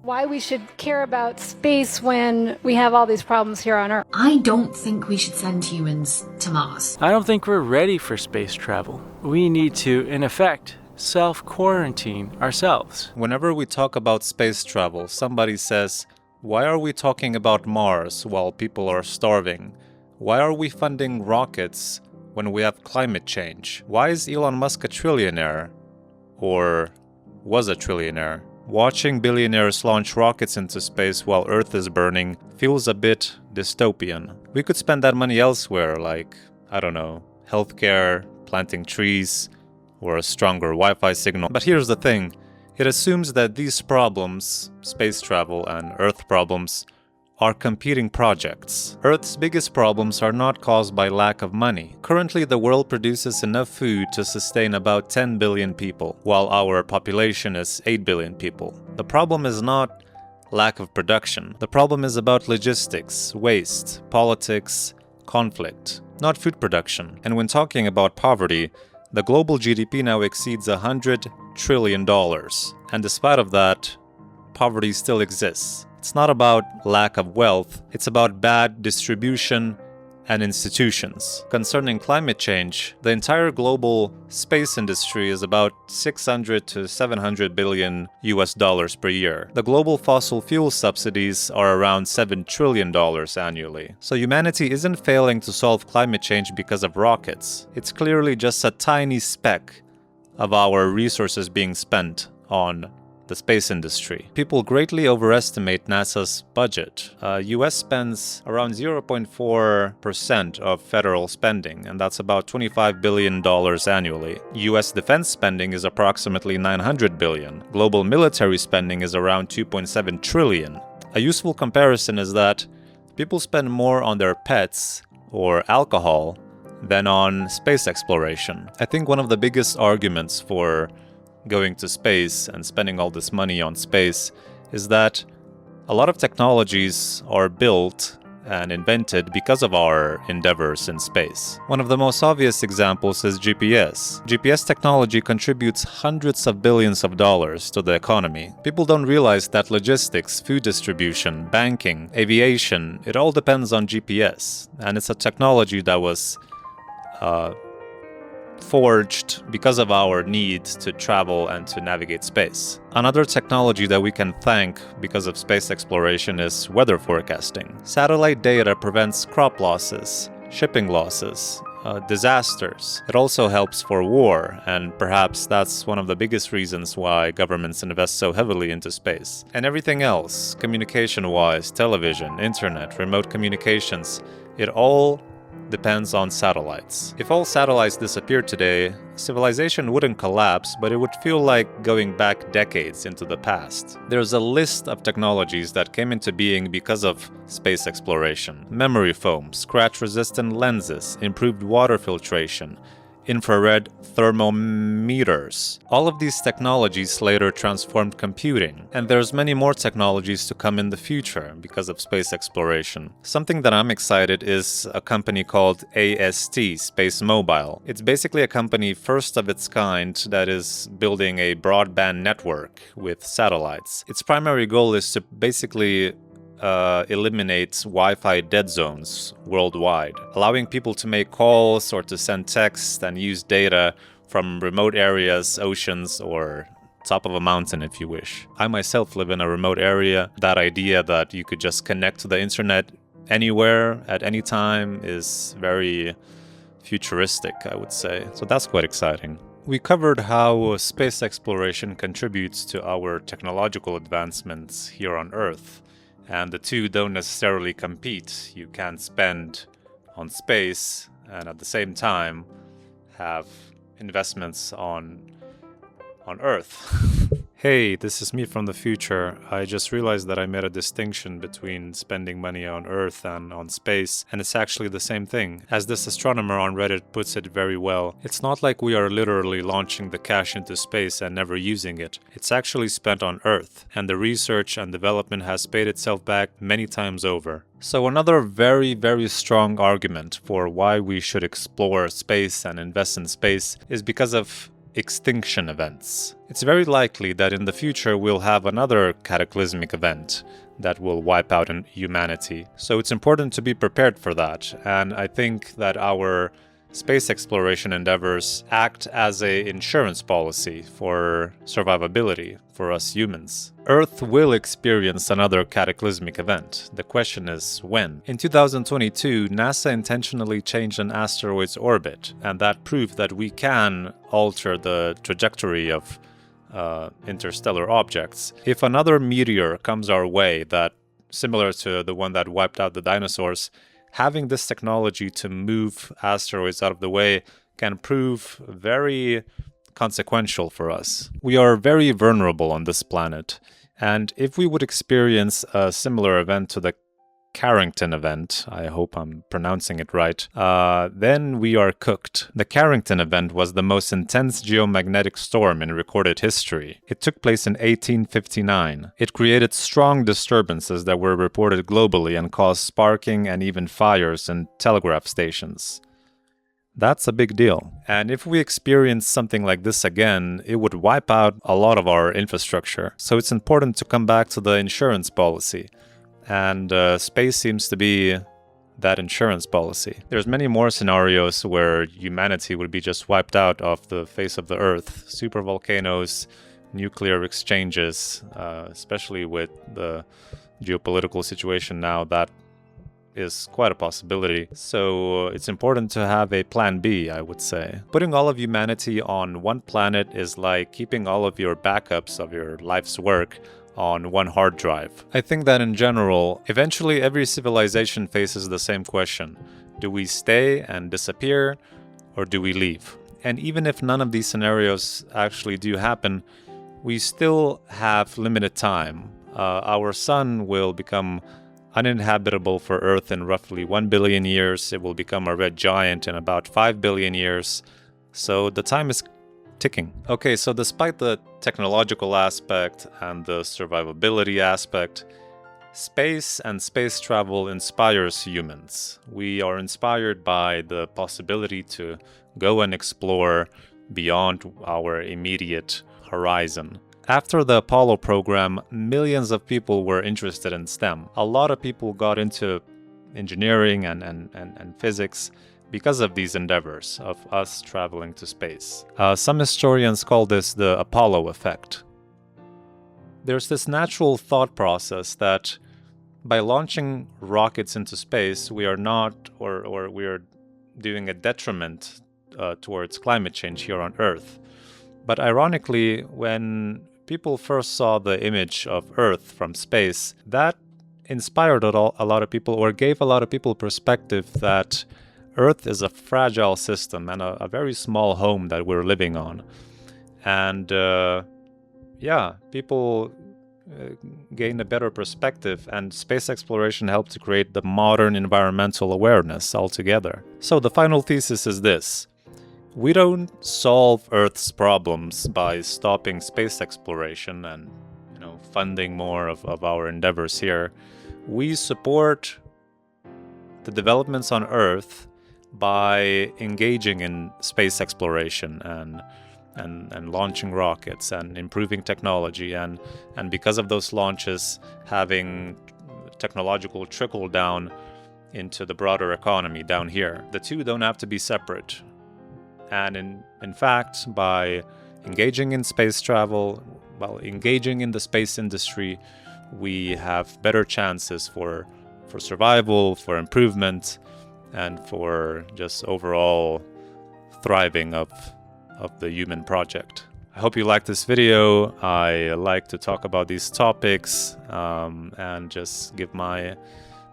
Why we should care about space when we have all these problems here on Earth. I don't think we should send humans to Mars. I don't think we're ready for space travel. We need to, in effect, self-quarantine ourselves. Whenever we talk about space travel, somebody says, why are we talking about Mars while people are starving? Why are we funding rockets when we have climate change? Why is Elon Musk a trillionaire? Or was a trillionaire? Watching billionaires launch rockets into space while Earth is burning feels a bit dystopian. We could spend that money elsewhere, like, I don't know, healthcare, planting trees, or a stronger Wi-Fi signal. But here's the thing. It assumes that these problems, space travel and Earth problems, are competing projects. Earth's biggest problems are not caused by lack of money. Currently, the world produces enough food to sustain about 10 billion people, while our population is 8 billion people. The problem is not lack of production. The problem is about logistics, waste, politics, conflict, not food production. And when talking about poverty, the global GDP now exceeds $100 trillion. And despite of that, poverty still exists. It's not about lack of wealth, it's about bad distribution and institutions. Concerning climate change, the entire global space industry is about 600 to 700 billion US dollars per year. The global fossil fuel subsidies are around $7 trillion annually. So humanity isn't failing to solve climate change because of rockets. It's clearly just a tiny speck of our resources being spent on the space industry. People greatly overestimate NASA's budget. US spends around 0.4% of federal spending, and that's about $25 billion annually. US defense spending is approximately $900 billion. Global military spending is around $2.7 trillion. A useful comparison is that people spend more on their pets or alcohol than on space exploration. I think one of the biggest arguments for going to space and spending all this money on space is that a lot of technologies are built and invented because of our endeavors in space. One of the most obvious examples is GPS. GPS technology contributes hundreds of billions of dollars to the economy. People don't realize that logistics, food distribution, banking, aviation, it all depends on GPS. And it's a technology that was forged because of our need to travel and to navigate space. Another technology that we can thank because of space exploration is weather forecasting. Satellite data prevents crop losses, shipping losses, disasters. It also helps for war, and perhaps that's one of the biggest reasons why governments invest so heavily into space. And everything else, communication-wise, television, internet, remote communications, it all depends on satellites. If all satellites disappeared today, civilization wouldn't collapse, but it would feel like going back decades into the past. There's a list of technologies that came into being because of space exploration. Memory foam, scratch-resistant lenses, improved water filtration, infrared thermometers. All of these technologies later transformed computing, and there's many more technologies to come in the future because of space exploration. Something that I'm excited is a company called AST, Space Mobile. It's basically a company first of its kind that is building a broadband network with satellites. Its primary goal is to basically eliminates Wi-Fi dead zones worldwide, allowing people to make calls or to send text and use data from remote areas, oceans, or top of a mountain if you wish. I myself live in a remote area. That idea that you could just connect to the internet anywhere at any time is very futuristic, I would say. So that's quite exciting. We covered how space exploration contributes to our technological advancements here on Earth. And the two don't necessarily compete. You can't spend on space and at the same time have investments on Earth. Hey, this is me from the future. I just realized that I made a distinction between spending money on Earth and on space, and it's actually the same thing. As this astronomer on Reddit puts it very well, it's not like we are literally launching the cash into space and never using it. It's actually spent on Earth, and the research and development has paid itself back many times over. So another very, very strong argument for why we should explore space and invest in space is because of extinction events. It's very likely that in the future we'll have another cataclysmic event that will wipe out humanity. So it's important to be prepared for that. And I think that our space exploration endeavors act as an insurance policy for survivability for us humans. Earth will experience another cataclysmic event. The question is when. In 2022, NASA intentionally changed an asteroid's orbit, and that proved that we can alter the trajectory of interstellar objects. If another meteor comes our way that similar to the one that wiped out the dinosaurs, having this technology to move asteroids out of the way can prove very consequential for us. We are very vulnerable on this planet, and if we would experience a similar event to the Carrington event, I hope I'm pronouncing it right, then we are cooked. The Carrington event was the most intense geomagnetic storm in recorded history. It took place in 1859. It created strong disturbances that were reported globally and caused sparking and even fires in telegraph stations. That's a big deal. And if we experience something like this again, it would wipe out a lot of our infrastructure. So it's important to come back to the insurance policy. And space seems to be that insurance policy. There's many more scenarios where humanity would be just wiped out off the face of the Earth. Supervolcanoes, nuclear exchanges, especially with the geopolitical situation now, that is quite a possibility. So it's important to have a plan B, I would say. Putting all of humanity on one planet is like keeping all of your backups of your life's work on one hard drive. I think that in general, eventually every civilization faces the same question. Do we stay and disappear, or do we leave? And even if none of these scenarios actually do happen, we still have limited time. Our sun will become uninhabitable for Earth in roughly 1 billion years. It will become a red giant in about 5 billion years. So the time is ticking. Okay, so despite the technological aspect and the survivability aspect, space and space travel inspires humans. We are inspired by the possibility to go and explore beyond our immediate horizon. After the Apollo program, millions of people were interested in STEM. A lot of people got into engineering and physics because of these endeavors of us traveling to space. Some historians call this the Apollo effect. There's this natural thought process that by launching rockets into space, we are not, or we are doing a detriment towards climate change here on Earth. But ironically, when people first saw the image of Earth from space, that inspired a lot of people, or gave a lot of people perspective that Earth is a fragile system and a very small home that we're living on. And people gained a better perspective, and space exploration helped to create the modern environmental awareness altogether. So the final thesis is this. We don't solve Earth's problems by stopping space exploration and funding more of our endeavors here. We support the developments on Earth by engaging in space exploration and launching rockets and improving technology, and because of those launches having technological trickle down into the broader economy down here. The two don't have to be separate. And in fact, by engaging in space travel, while engaging in the space industry, we have better chances for survival, for improvement, and for just overall thriving of the human project. I hope you liked this video. I like to talk about these topics and just give my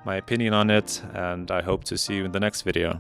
opinion on it, and I hope to see you in the next video.